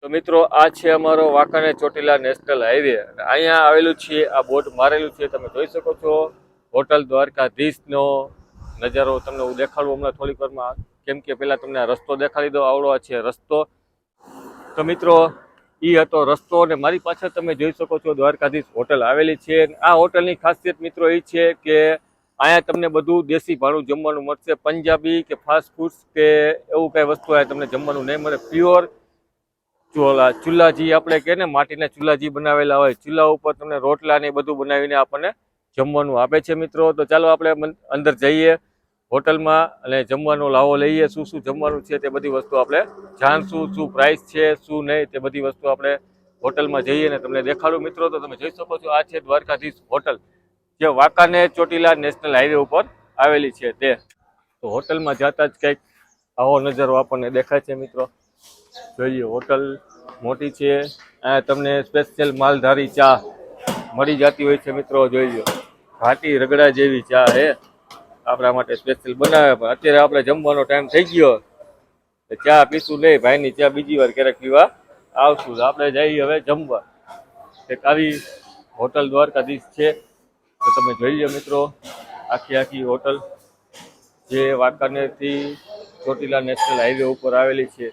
તો મિત્રો આ છે અમારો વાંકાનેર ચોટીલા નેશનલ હાઈવે અને અહીંયા આવેલું છે આ બોર્ડ મારેલું છે તમે જોઈ શકો છો હોટલ દ્વારકાધીશનો નજારો તમને હું દેખાડું હમણાં થોડીક વારમાં કેમ કે પહેલાં તમને આ રસ્તો દેખાડી દો આવડો છે રસ્તો તો મિત્રો એ હતો રસ્તો અને મારી પાછળ તમે જોઈ શકો છો દ્વારકાધીશ હોટલ આવેલી છે આ હોટલની ખાસિયત મિત્રો એ છે કે અહીંયા તમને બધું દેશી ભાણું જમવાનું મળશે પંજાબી કે ફાસ્ટ ફૂડ કે એવું કાંઈ વસ્તુ અહીંયા તમને જમવાનું નહીં મળે પ્યોર ચૂલાજી આપણે કહે ને માટીના ચૂલાજી બનાવેલા હોય ચૂલા ઉપર તમને રોટલા ને બધું બનાવીને આપણને જમવાનું આપે છે મિત્રો તો ચાલો આપણે અંદર જઈએ હોટલમાં અને જમવાનો લાવો લઈએ શું શું જમવાનું છે તે બધી વસ્તુ આપણે જાણશું શું પ્રાઇસ છે શું નહીં તે બધી વસ્તુ આપણે હોટલમાં જઈએ ને તમને દેખાડું મિત્રો તો તમે જોઈ શકો છો આ છે દ્વારકાધીશ હોટલ જે વાંકાનેર ચોટીલા નેશનલ હાઈવે ઉપર આવેલી છે તે તો હોટલમાં જતા જ કંઈક આવો નજારો આપણને દેખાય છે મિત્રો જોઈએ હોટલ મોટી છે આ તમને સ્પેશિયલ માલધારી ચા મળી જતી હોય છે મિત્રો જોઈ લો ઘાટી રગડા જેવી ચા હે આપણા માટે સ્પેશિયલ બનાવે પણ અત્યારે આપણે જમવાનો ટાઈમ થઈ ગયો ચા પીશું નહીં ભાઈની ચા બીજી વાર ક્યારેક પીવા આવશું આપણે જઈએ હવે જમવા એક આવી હોટલ દ્વારકાધીશ છે તો તમે જોઈ લો મિત્રો આખી હોટલ જે વાંકાનેરથી ચોટીલા નેશનલ હાઈવે ઉપર આવેલી છે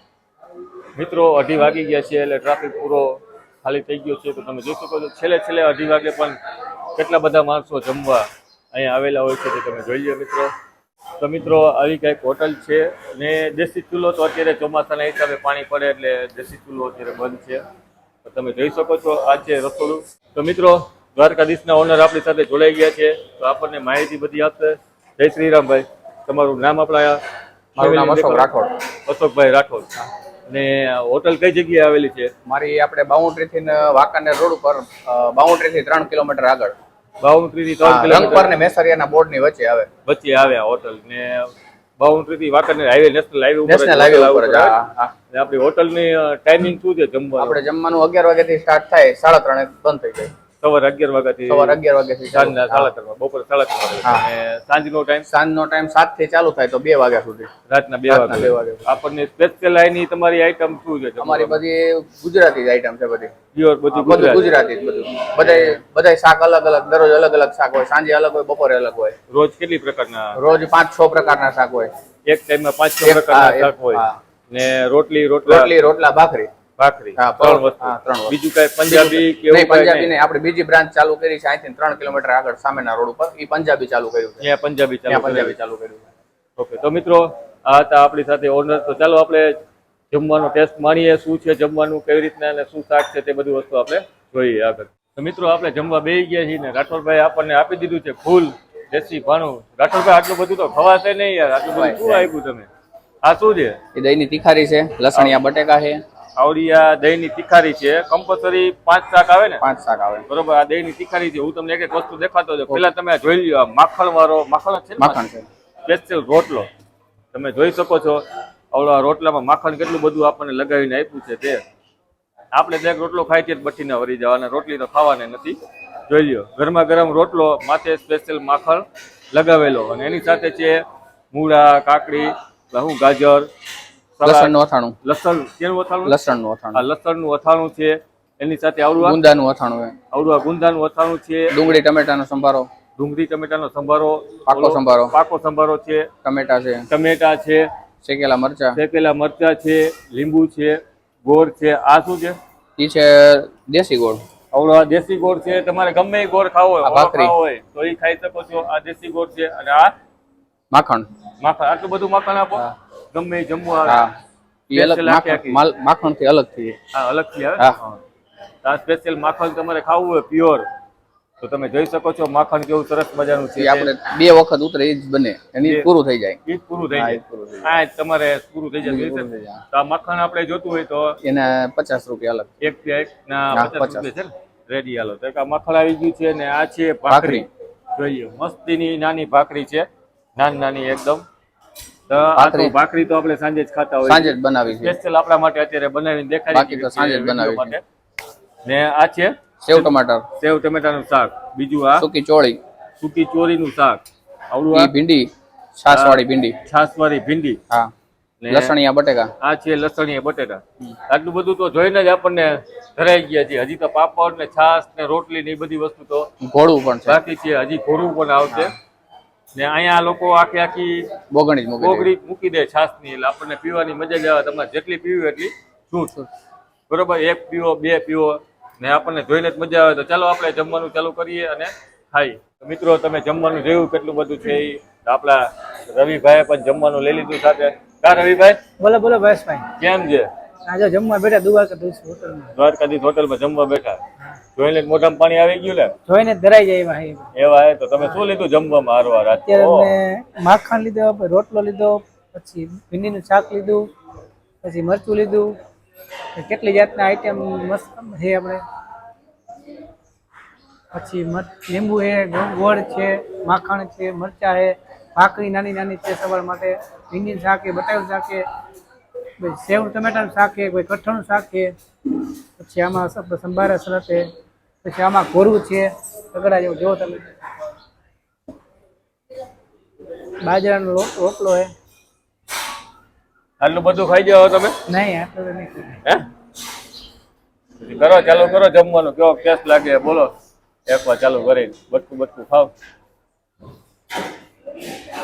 મિત્રો 2:30 વાગી ગયા છે એટલે ટ્રાફિક પૂરો ખાલી થઈ ગયો છે તો તમે જોઈ શકો છો છેલ્લે 2:30 વાગે પણ કેટલા બધા માણસો જમવા અહીંયા આવેલા હોય છે તે તમે જોઈ લો મિત્રો તો મિત્રો આવી કંઈક હોટલ છે ને દેશી ચૂલો તો અત્યારે ચોમાસાના હિસાબે પાણી પડે એટલે દેશી ચૂલો અત્યારે બંધ છે તો તમે જોઈ શકો છો આ છે રસોડું તો મિત્રો દ્વારકાધીશના ઓનર આપણી સાથે જોડાઈ ગયા છે તો આપણને માહિતી બધી આપશે જય શ્રી રામભાઈ તમારું નામ આપણા મારું નામ અશોક રાઠોડ. અશોકભાઈ રાઠોડ ને હોટલ કઈ જગ્યાએ આવેલી છે મારી આપણે બાઉન્ડ્રી થી વાંકાનેર રોડ ઉપર બાઉન્ડ્રી થી 3 કિલોમીટર આગળ બાઉન્ડ્રી થી 3 કિલોમીટર રંગપર ને મેસરિયાના બોર્ડ ની વચ્ચે આવે આ હોટલ ને બાઉન્ડ્રી થી વાંકાનેર હાઈવે નેશનલ હાઈવે ઉપર આપણી હોટલ ની ટાઈમિંગ શું છે જમવાનું આપણે જમવાનું 11 વાગ્યાથી સ્ટાર્ટ થાય 3:30 બંધ થઈ જાય સવારે 11 વાગ્યાથી સાંજના 3:30 બપોરે 3:30 અને સાંજનો ટાઈમ 7 થી ચાલુ થાય તો 2 વાગ્યા સુધી રાતના 2 વાગ્યા આપણને સ્પેશિયલ આઈની તમારી આઈટમ શું છે અમારી બધી ગુજરાતી જ આઈટમ છે બધી પ્યોર બધું ગુજરાતી જ બધું બધાય શાક અલગ દરરોજ અલગ શાક હોય સાંજે અલગ હોય બપોરે અલગ હોય રોજ કેટલી પ્રકારના રોજ 5-6 પ્રકારના શાક હોય એક ટાઈમમાં 5-6 પ્રકારના શાક હોય ને રોટલા ભાખરી હા 3 વસ્તુ બીજું કઈ પંજાબી કે નહીં પંજાબી નહીં આપણે બીજી બ્રાન્ચ ચાલુ કરી છે અહીંથી 3 કિલોમીટર આગળ સામેના રોડ ઉપર એ પંજાબી ચાલુ કર્યું છે ત્યાં પંજાબી ચાલુ કર્યું છે ઓકે તો મિત્રો આ હતા આપણી સાથે ઓનર તો ચાલો આપણે જમવાનો ટેસ્ટ માણીએ શું છે જમવાનું કેવી રીતના અને શું શાક છે તે બધી વસ્તુ આપણે જોઈએ આગળ તો મિત્રો આપણે જમવા બેસી ગયા છીએ ને રાઠોડભાઈ આપણને આપી દીધું છે ફૂલ દેશી ભાણું રાઠોડભાઈ આટલું બધું તો ખવાશે નહીં યાર આટલું બધું શું આપ્યું તમે આ શું છે એ દહીંની તીખારી છે લસણિયા બટેકા છે આવડિયા દહીંની તીખારી છે કમ્પલસરી 5 શાક આવે ને 5 શાક આવે બરોબર આ દહીંની તીખારી છે હું તમને એક વસ્તુ દેખાતો હતો પેલા તમે જોઈ લ્યો માખણ વાળો માખણ છે સ્પેશિયલ રોટલો તમે જોઈ શકો છો આવડા રોટલામાં માખણ કેટલું બધું આપણને લગાવીને આપ્યું છે તે આપણે એક રોટલો ખાઈ છે બઠીના વરી જવાના રોટલી તો ખાવાને નથી જોઈ લ્યો ગરમા ગરમ રોટલો માથે સ્પેશિયલ માખણ લગાવેલો અને એની સાથે છે મૂળા કાકડી ગાજર લસણનું અથાણું લસણનું અથાણું છે એની સાથે ગુંદાનું અથાણું ગુંદાનું અથાણું છે ડુંગળી ટમેટાનો સંભારો પાકો સંભારો છે ટમેટા છે શેકેલા મરચા છે લીંબુ છે ગોળ છે આ શું છે ઈ છે દેશી ગોળ દેશી ગોળ છે તમારે ગમે એ ગોળ ખાવો હોય તો એ ખાઈ શકો છો આ દેશી ગોળ છે અને આ માખણ આટલું બધું માખણ આપો ગમે જમવા માખણ થી અલગ થી આવે આ સ્પેશિયલ માખણ તમારે ખાવું હોય પ્યોર તો તમે જોઈ શકો છો માખણ કેવું સરસ મજાનું છે આપણે 2 વખત ઉતરે એ જ બને એની પૂરું થઈ જાય હા તમારે પૂરું થઈ જાય તો આ માખણ આપણે જોતું હોય તો એના 50 રૂપિયા અલગ એક ના 50 રૂપિયા છે રેડી હાલો તો આ માખણ આવી ગયું છે ને આ છે ભાખરી જોઈએ મસ્તીની નાની ભાખરી છે નાની એકદમ ભાખરી તો આપણે સાંજે જ ખાતા હોય સાંજે જ બનાવી છે સ્પેશિયલ આપણા માટે અત્યારે બનાવીને દેખાડી બાકી તો સાંજે જ બનાવી છે ને આ છે સેવ ટમેટાનું શાક બીજું આ સૂકી ચોરીનું શાક આવડું આ ભીંડી છાસવાળી ભીંડી હા ને લસણિયા બટેકા, આ છે લસણીયા બટેટા. આટલું બધું તો જોઈને જ આપણને ધરાઈ ગયા છે. હજી તો પાપડ ને છાશ ને રોટલી ને એ બધી વસ્તુ તો ઘોડું પણ છે, બાકી છે. હજી ઘોડું પણ આવશે. ને અહીંયા લોકો આખી બોગડી મૂકી દે છાશ ની, એટલે આપણને પીવાની મજા જ આવે. તમારે જેટલી પીવી એટલી છૂટ, બરોબર. એક પીવો, બે પીવો, ને આપણને જોઈને જ મજા આવે. તો ચાલો આપણે જમવાનું ચાલુ કરીએ અને ખાઈએ. મિત્રો તમે જમવાનું જોયું કેટલું બધું છે. આપણા રવિભાઈ પણ જમવાનું લઈ લીધું સાથે. કા રવિભાઈ? બોલો બોલો ભાઈ, કેમ છે? આજે જમવા બેઠા દ્વારકાધીશ હોટલમાં. દ્વારકાધીશ હોટલમાં જમવા બેઠા. જોઈને મોઢામાં પાણી આવી ગયું ને? જોઈને ધરાઈ જાય એવા હે. તો તમે શું લીધું જમવામાં હારવાર? અત્યારે મેં માખણ લીધો, રોટલો લીધો, પછી ભીંડીનું શાક લીધું, પછી મરચું લીધું. કેટલી જાતના આઈટમ મસ્ત છે આપણે. પછી લીંબુ છે, ગોળ છે, માખણ છે, મરચા છે, ભાખરી નાની નાની છે સવાર માટે, ભીંડીનું શાક છે, બટાકાનું શાક છે, સેવ ટમેટાનું શાક છે, કોઈ કઠણનું શાક છે, પછી આમાં સંભારા સરસ છે, પછી આમાં કોરું છે રગડા જેવું જો તમે, બાજરાનો રોટલો છે. આટલું બધું ખાઈ જાવ તમે? નહીં આટલું નહીં. હે કરો, ચાલુ કરો જમવાનું. કેવો ટેસ્ટ લાગે બોલો એકવાર ચાલુ કરી. બટકું ખાવ.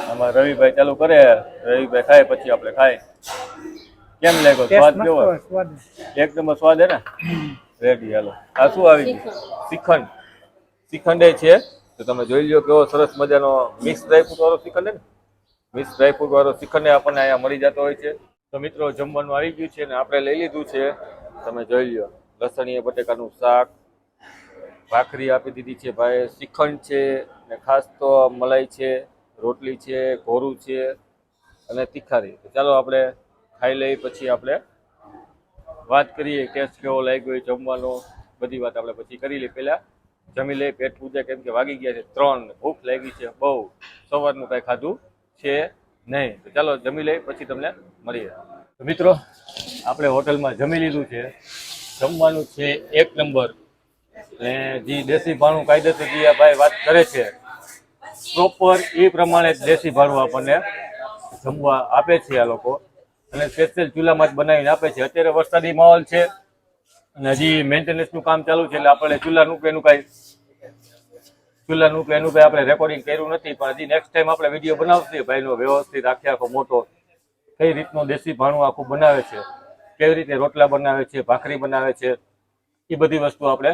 આમાં રવિભાઈ ચાલુ કરે, રવિભાઈ ખાય પછી આપણે ખાય. કેમ લાગ્યો? સ્વાદ કેવો? એકદમ સ્વાદ હે ને? રેડી. હાલો. આ શું આવી ગયું? શ્રીખંડ. શ્રીખંડ છે. તો તમે જોઈ લો કેવો સરસ મજાનો મિક્સ ડ્રાયફ્રૂટ વાળો શ્રીખંડ ને? મિક્સ ડ્રાયફ્રૂટ વાળો શ્રીખંડ આપણને અહીંયા મળી જતો હોય છે. તો મિત્રો જમવાનું આવી ગયું છે ને આપણે લઈ લીધું છે. તમે જોઈ લો લસણીયા બટેકાનું શાક, ભાખરી આપી દીધી છે ભાઈ, શ્રીખંડ છે, ને ખાસ તો મલાઈ છે, રોટલી છે, ઘોરું છે અને તીખારી. તો ચાલો આપણે ખાઈ લઈ, પછી આપણે વાત કરીએ ટેસ્ટ કેવો લાગ્યો એ જમવાનો. બધી વાત આપણે પછી કરી લઈએ. પહેલા જમી લઈ, પેટ પૂજા, કેમ કે વાગી ગયા છે 3. ભૂખ લાગી છે બહુ. સવારનું કાંઈ ખાધું છે નહીં. તો ચાલો જમી લઈ, પછી તમને મળીએ. તો મિત્રો આપણે હોટલમાં જમી લીધું છે. જમવાનું છે એક નંબર. ને જે દેશી ભાણું કાયદેસર જે ભાઈ વાત કરે છે પ્રોપર એ પ્રમાણે દેશી ભાણું આપણને જમવા આપે છે આ લોકો. અને સ્પેશિયલ ચૂલામાં જ બનાવીને આપે છે. અત્યારે વરસાદી માહોલ છે અને હજી મેન્ટેનન્સનું કામ ચાલુ છે, એટલે આપણે ચૂલાનું કે એનું કાંઈ આપણે રેકોર્ડિંગ કર્યું નથી. પણ હજી નેક્સ્ટ ટાઈમ આપણે વિડીયો બનાવશે ભાઈનો વ્યવસ્થિત આખો મોટો, કઈ રીતનું દેશી ભાણું આખું બનાવે છે, કેવી રીતે રોટલા બનાવે છે, ભાખરી બનાવે છે, એ બધી વસ્તુ આપણે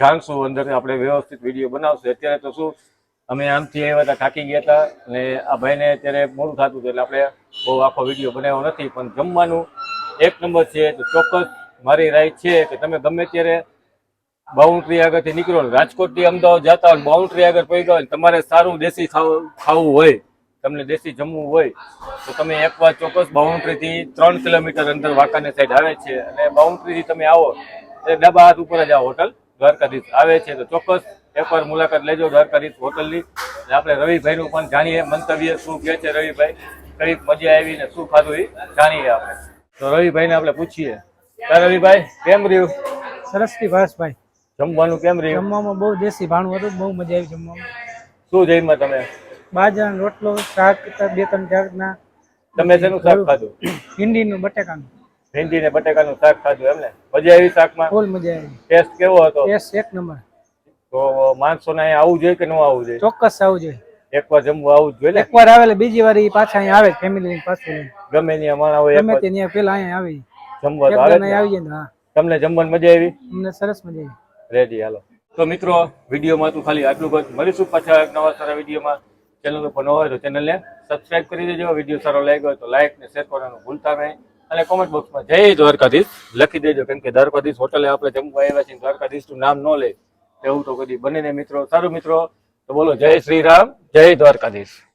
જાણશું. અંદર આપણે વ્યવસ્થિત વિડીયો બનાવશું. અત્યારે તો શું અમે આમથી આવ્યા હતા, થાકી ગયા હતા અને આ ભાઈને અત્યારે મોડું થતું હતું, એટલે આપણે બહુ આખો વિડીયો બનાવ્યો નથી. પણ જમવાનું એક નંબર છે. તો ચોક્કસ મારી રાય છે કે તમે ગમે ત્યારે બાઉન્ડ્રી આગળથી નીકળો, રાજકોટથી અમદાવાદ જતા હોય, બાઉન્ડ્રી આગળ પડી ગયો, તમારે સારું દેશી ખાવું હોય, તમને દેશી જમવું હોય, તો તમે એકવાર ચોક્કસ બાઉન્ડ્રીથી 3 કિલોમીટર અંદર વાંકાનેર સાઈડ આવે છે. અને બાઉન્ડ્રીથી તમે આવો એટલે ડાબા હાથ ઉપર જ આ હોટલ દ્વારકાધીશ આવે છે. તો ચોક્કસ એકવાર મુલાકાત લેજો દ્વારકાધીશ હોટલની. આપણે રવિભાઈનું પણ જાણીએ મંતવ્ય શું કહે છે. રવિભાઈ કઈ મજા આવી ને શું ખાધું એ જાણીએ આપણે. તો રવિભાઈને આપણે પૂછીએ. રવિભાઈ કેમ રહ્યું? સરસ થી ભાઈ. જમવાનું કેમ રહ્યું? જમવામાં બહુ દેશી ભાણું હતું, બહુ મજા આવી જમવામાં. શું જમ્યા તમે? બાજરાનો રોટલો, શાક, 2-3 જાતના. તમે શેનું શાક ખાધું? ભીંડીનું બટેકાનું. ભીંડી ને બટેકાનું શાક ખાધું એમને? મજા આવી શાકમાં? ફૂલ મજા આવી. ટેસ્ટ કેવો હતો? ટેસ્ટ એક નંબર. તો માણસો ને અહીંયા આવવું જોઈએ કે ન આવવું જોઈએ? ચોક્કસ આવવું જોઈએ. એકવાર જમવા આવવું જોઈએ. એકવાર આવે બીજી વાર પાછા અહીંયા આવે ફેમિલી લઈને પાછું. ગમે ત્યાં માણસ હોય ગમે ત્યાં પેલા અહીંયા આવી જમવા તો આવે. આવી જાય. તમને જમવાની મજા આવી? અમને સરસ મજા આવી. રેડી. હાલો તો મિત્રો વિડીયોમાં તું ખાલી આટલું જ. મળીશું પાછા એક નવા સારા વિડીયોમાં. ચેનલ ઉપર ન હોય તો ચેનલને સબસ્ક્રાઇબ કરી દેજો. વિડીયો સારો લાગ્યો હોય તો લાઈક ને શેર કરવાનું ભૂલતા નહીં. અને કોમેન્ટ બોક્સમાં જય દ્વારકાધીશ લખી દેજો, કેમ કે દ્વારકાધીશ હોટલે આપણે જમવા આવ્યા છીએ, દ્વારકાધીશનું નામ ન લે એવું તો કદી બને ને મિત્રો. સારું મિત્રો, તો બોલો જય શ્રી રામ, જય દ્વારકાધીશ.